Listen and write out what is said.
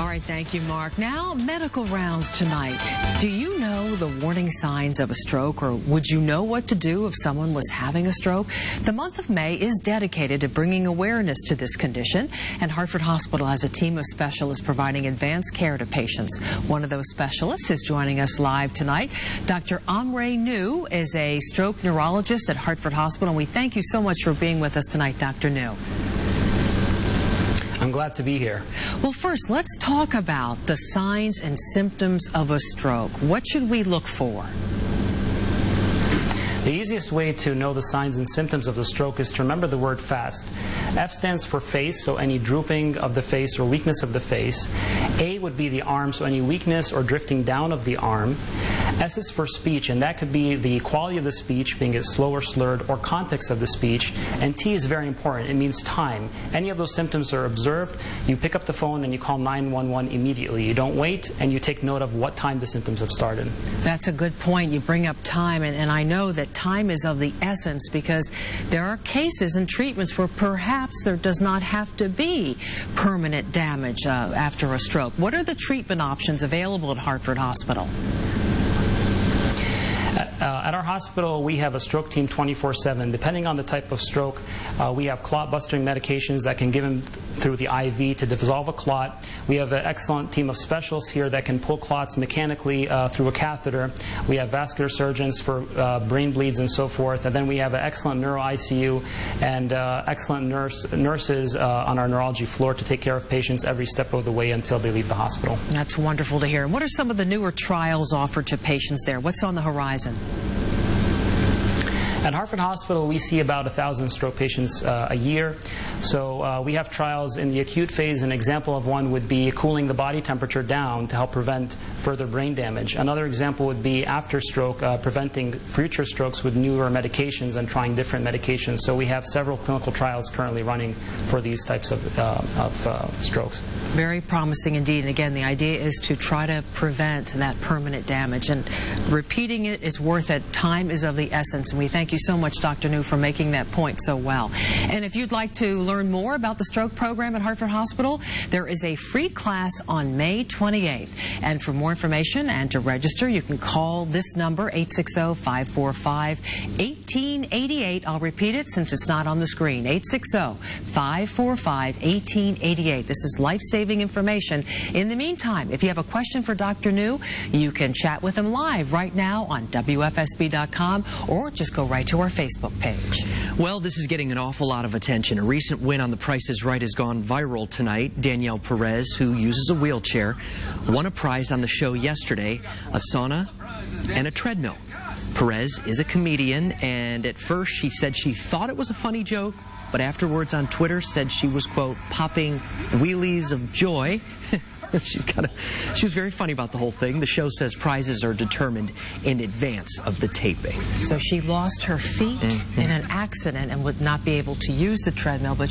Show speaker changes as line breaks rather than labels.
right, thank you, Mark. Now, medical rounds tonight. Do you know the warning signs of a stroke, or would you know what to do if someone was having a stroke? The month of May is dedicated to bringing awareness to this condition, and Hartford Hospital has a team of specialists providing advanced care to patients. One of those specialists is joining us live tonight. Dr. Amre New is a stroke neurologist at Hartford Hospital, and we thank you so much for being with us tonight, Dr. New.
I'm glad to be here.
Well, first, let's talk about the signs and symptoms of a stroke. What should we look for?
The easiest way to know the signs and symptoms of the stroke is to remember the word FAST. F stands for face, so any drooping of the face or weakness of the face. A would be the arm, so any weakness or drifting down of the arm. S is for speech, and that could be the quality of the speech, being it slow or slurred, or context of the speech. And T is very important. It means time. Any of those symptoms are observed, you pick up the phone and you call 911 immediately. You don't wait, and you take note of what time the symptoms have started.
That's a good point. You bring up time, and I know that time is of the essence, because there are cases and treatments where perhaps there does not have to be permanent damage after a stroke. What are the treatment options available at Hartford Hospital?
At our hospital, we have a stroke team 24/7. Depending on the type of stroke, we have clot-busting medications that can give them through the IV to dissolve a clot. We have an excellent team of specialists here that can pull clots mechanically through a catheter. We have vascular surgeons for brain bleeds and so forth. And then we have an excellent neuro ICU and excellent nurses on our neurology floor to take care of patients every step of the way until they leave the hospital.
That's wonderful to hear. And what are some of the newer trials offered to patients there? What's on the horizon?
At Hartford Hospital, we see about 1,000 stroke patients a year. So we have trials in the acute phase. An example of one would be cooling the body temperature down to help prevent further brain damage. Another example would be after stroke, preventing future strokes with newer medications and trying different medications. So we have several clinical trials currently running for these types of strokes.
Very promising indeed. And again, the idea is to try to prevent that permanent damage. And repeating it is worth it. Time is of the essence. And we thank you so much, Dr. New, for making that point so well. And if you'd like to learn more about the stroke program at Hartford Hospital, there is a free class on May 28th. And for more information and to register, you can call this number, 860-545-1888. I'll repeat it since it's not on the screen, 860-545-1888. This is life-saving information. In the meantime, if you have a question for Dr. New, you can chat with him live right now on WFSB.com, or just go right to our Facebook page.
Well, this is getting an awful lot of attention. A recent win on The Price is Right has gone viral tonight. Danielle Perez, who uses a wheelchair, won a prize on the show yesterday, a sauna and a treadmill. Perez is a comedian, and at first she said she thought it was a funny joke, but afterwards on Twitter said she was, quote, popping wheelies of joy. She was very funny about the whole thing. The show says prizes are determined in advance of the taping.
So she lost her feet in an accident and would not be able to use the treadmill, but